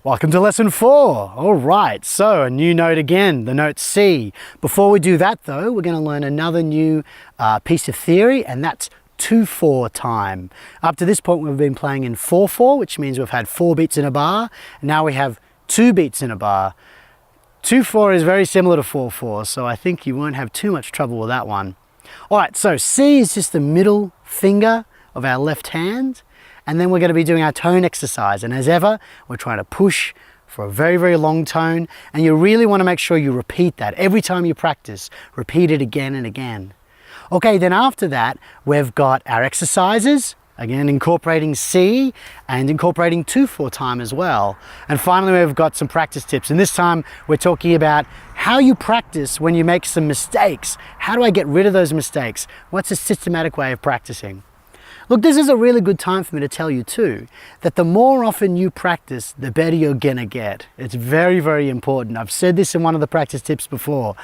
Welcome to lesson 4. All right, so a new note again, the note C. Before we do that though, we're going to learn another new piece of theory, and that's 2/4 time. Up to this point we've been playing in 4/4, which means we've had 4 beats in a bar. Now we have 2 beats in a bar. 2/4 is very similar to 4/4, so I think you won't have too much trouble with that one. All right, so C is just the middle finger of our left hand. And then we're going to be doing our tone exercise. And as ever, we're trying to push for a very, very long tone. And you really want to make sure you repeat that. Every time you practice, repeat it again and again. Okay, then after that, we've got our exercises. Again, incorporating C and incorporating 2/4 time as well. And finally, we've got some practice tips. And this time, we're talking about how you practice when you make some mistakes. How do I get rid of those mistakes? What's a systematic way of practicing? Look, this is a really good time for me to tell you too, that the more often you practice, the better you're gonna get. It's very, very important. I've said this in one of the practice tips before,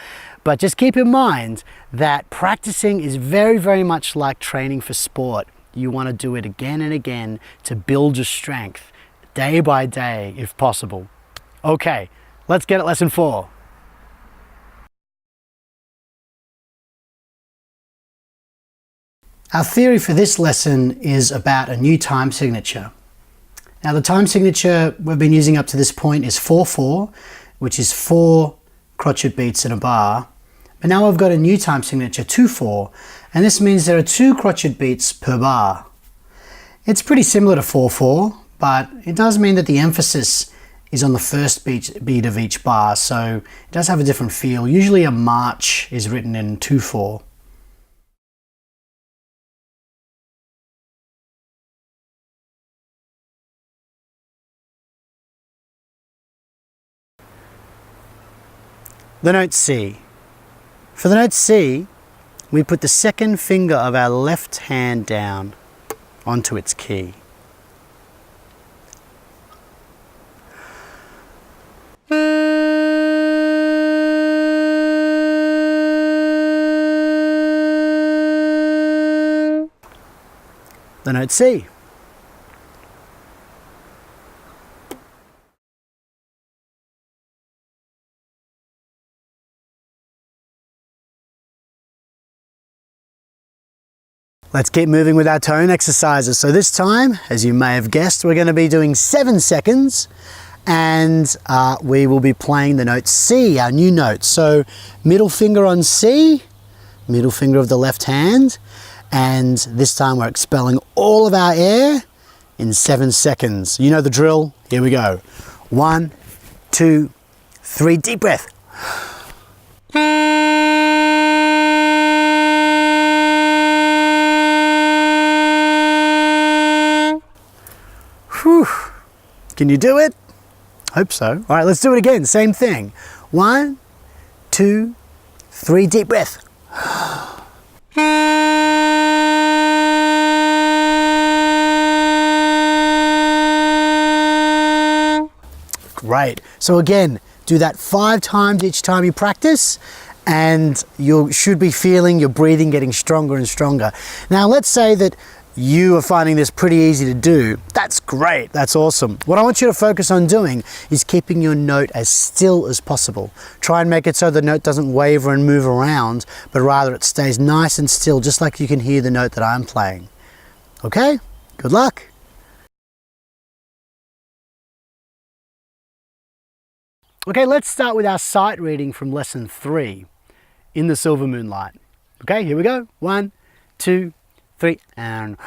but just keep in mind that practicing is very, very much like training for sport. You wanna do it again and again to build your strength, day by day, if possible. Okay, let's get at lesson 4. Our theory for this lesson is about a new time signature. Now the time signature we've been using up to this point is 4/4, which is 4 crotchet beats in a bar. But now I've got a new time signature, 2/4, and this means there are 2 crotchet beats per bar. It's pretty similar to 4/4, but it does mean that the emphasis is on the first beat of each bar, so it does have a different feel. Usually a march is written in 2/4. The note C. For the note C, we put the second finger of our left hand down onto its key. The note C. Let's keep moving with our tone exercises. So this time, as you may have guessed, we're going to be doing 7 seconds and we will be playing the note C, our new note. So middle finger on C, middle finger of the left hand, and this time we're expelling all of our air in 7 seconds. You know the drill. Here we go. 1, 2, 3, deep breath. Whew. Can you do it? Hope so. All right, let's do it again. Same thing. 1, 2, 3, deep breath. Great. So again, do that 5 times each time you practice, and you should be feeling your breathing getting stronger and stronger. Now, let's say that you are finding this pretty easy to do. That's great, that's awesome. What I want you to focus on doing is keeping your note as still as possible. Try and make it so the note doesn't waver and move around, but rather it stays nice and still, just like you can hear the note that I'm playing. Okay, good luck. Okay, let's start with our sight reading from lesson 3, In the Silver Moonlight. Okay, here we go. 1, 2, 3, and...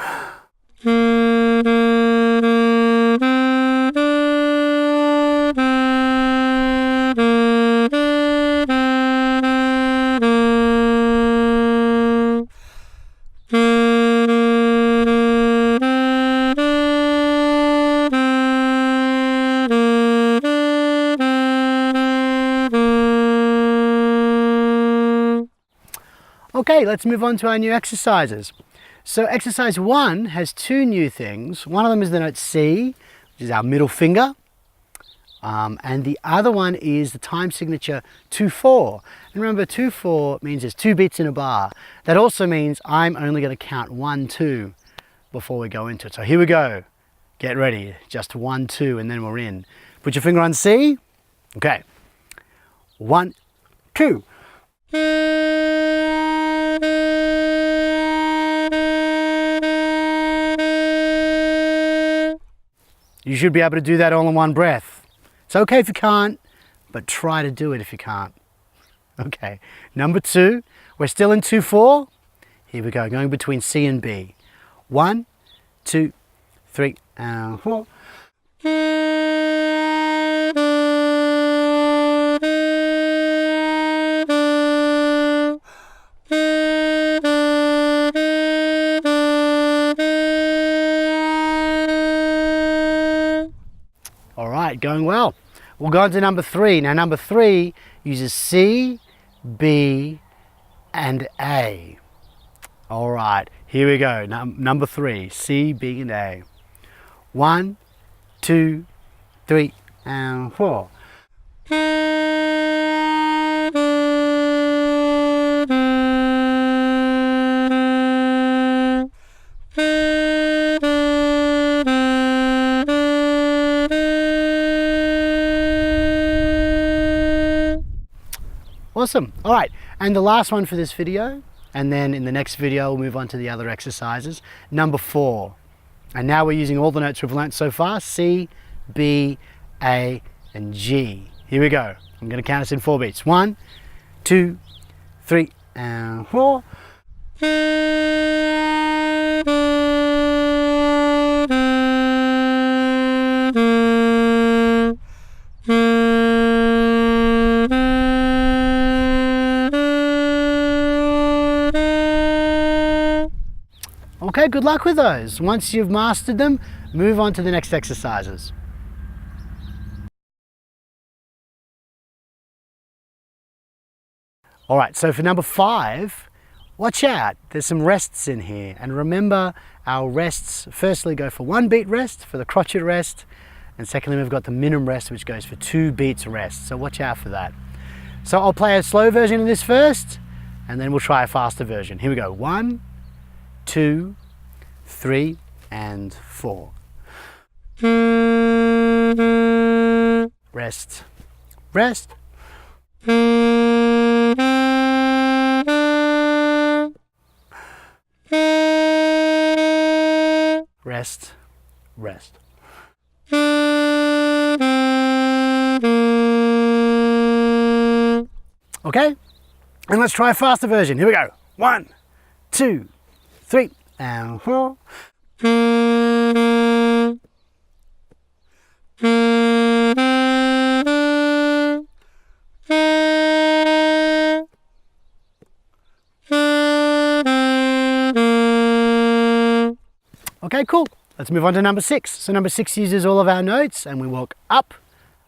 Okay, let's move on to our new exercises. So exercise 1 has 2 new things. One of them is the note C, which is our middle finger. And the other one is the time signature 2/4. And remember, 2/4 means there's 2 beats in a bar. That also means I'm only going to count 1, 2 before we go into it. So here we go. Get ready. Just 1, 2, and then we're in. Put your finger on C. Okay. 1, 2. You should be able to do that all in one breath. It's okay if you can't, but try to do it if you can't. Okay, number 2. We're still in 2/4. Here we go, going between C and B. 1, 2, 3, and 4. All right, going well. We'll go on to number 3. Now number 3 uses C, B, and A. All right, here we go. Number 3, C, B, and A. 1, 2, 3, and 4. Awesome. All right, and the last one for this video, and then in the next video we'll move on to the other exercises. Number 4. And now we're using all the notes we've learnt so far, C, B, A, and G. Here we go. I'm going to count us in 4 beats. 1, 2, 3, and 4. Okay, good luck with those. Once you've mastered them, move on to the next exercises. All right, so for number 5, watch out. There's some rests in here. And remember, our rests firstly go for 1 beat rest, for the crotchet rest. And secondly, we've got the minim rest, which goes for 2 beats rest. So watch out for that. So I'll play a slow version of this first, and then we'll try a faster version. Here we go. 1, 2, 3, and 4. Rest, rest. Rest, rest. Okay, and let's try a faster version. Here we go. 1, 2, 3, and 4. Okay, cool. Let's move on to number 6. So number 6 uses all of our notes, and we walk up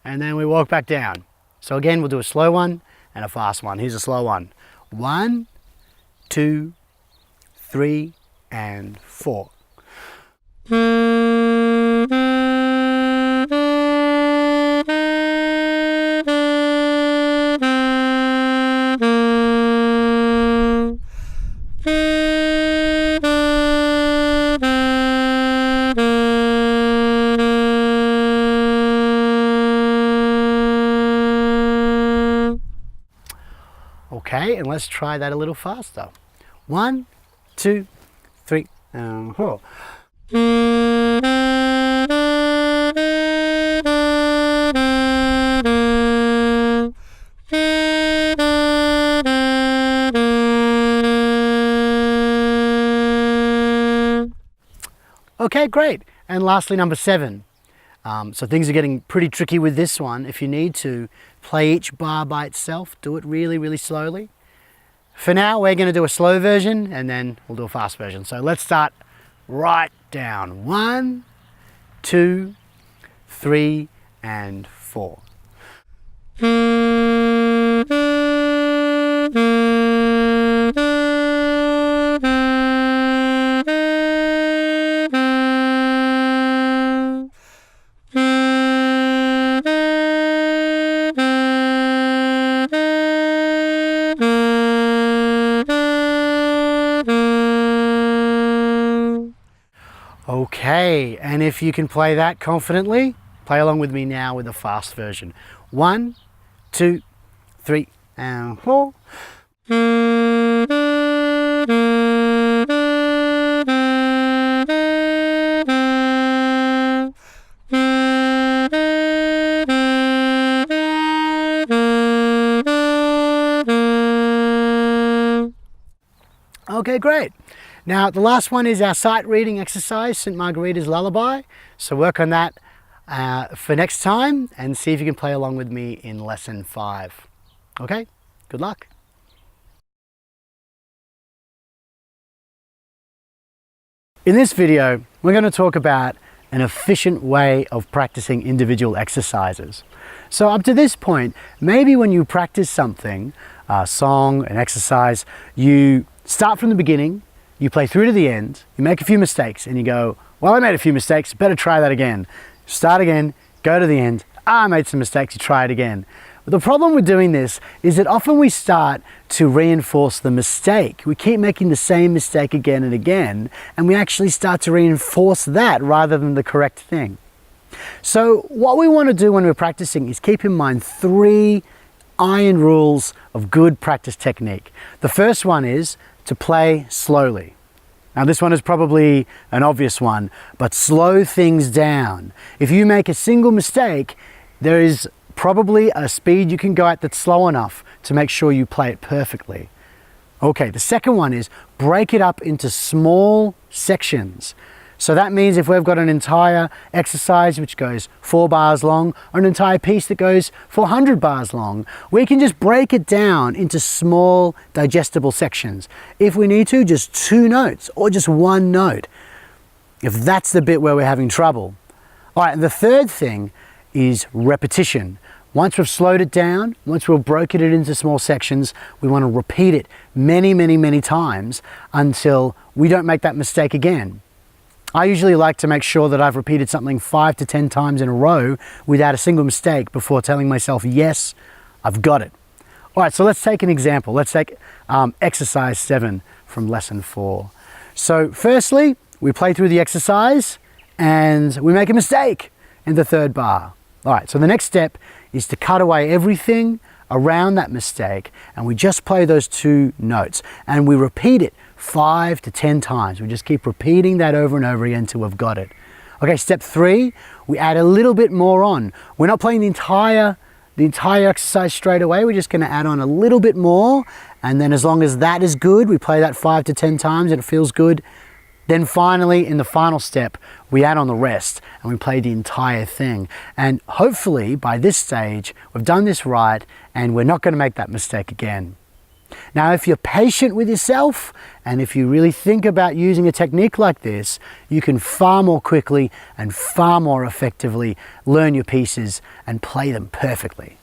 and then we walk back down. So again, we'll do a slow one and a fast one. Here's a slow one. 1, 2, 3, and 4. Okay, and let's try that a little faster. 1, 2, 3, and 4. Okay, great. And lastly, number 7. So things are getting pretty tricky with this one. If you need to, play each bar by itself. Do it really, really slowly. For now, we're going to do a slow version, and then we'll do a fast version. So let's start right down. 1, 2, 3, and 4. Okay, and if you can play that confidently, Play along with me now with the fast version. 1, 2, 3, and 4. Okay, great. Now the last one is our sight reading exercise, St. Margarita's Lullaby. So work on that for next time and see if you can play along with me in lesson 5. Okay, good luck. In this video, we're going to talk about an efficient way of practicing individual exercises. So up to this point, maybe when you practice something, a song, an exercise, you start from the beginning, you play through to the end, you make a few mistakes and you go, well, I made a few mistakes, better try that again. Start again, go to the end, I made some mistakes, you try it again. But the problem with doing this is that often we start to reinforce the mistake. We keep making the same mistake again and again, and we actually start to reinforce that rather than the correct thing. So what we want to do when we're practicing is keep in mind 3 iron rules of good practice technique. The first one is to play slowly. Now this one is probably an obvious one, but slow things down. If you make a single mistake, there is probably a speed you can go at that's slow enough to make sure you play it perfectly. Okay, the second one is break it up into small sections. So that means if we've got an entire exercise which goes 4 bars long, or an entire piece that goes 400 bars long, we can just break it down into small digestible sections. If we need to, just 2 notes or just 1 note, if that's the bit where we're having trouble. All right, and the third thing is repetition. Once we've slowed it down, once we've broken it into small sections, we want to repeat it many, many, many times until we don't make that mistake again. I usually like to make sure that I've repeated something 5 to 10 times in a row without a single mistake before telling myself, yes, I've got it. All right, so let's take an example. Let's take exercise 7 from lesson 4. So firstly, we play through the exercise and we make a mistake in the 3rd bar. All right, so the next step is to cut away everything around that mistake and we just play those 2 notes and we repeat it 5 to 10 times. We just keep repeating that over and over again until we've got it. Okay, step 3, we add a little bit more on. We're not playing the entire exercise straight away. We're just going to add on a little bit more, and then as long as that is good, we play that 5 to 10 times and it feels good. Then finally, in the final step, we add on the rest and we play the entire thing. And hopefully by this stage, we've done this right and we're not going to make that mistake again. Now, if you're patient with yourself and if you really think about using a technique like this, you can far more quickly and far more effectively learn your pieces and play them perfectly.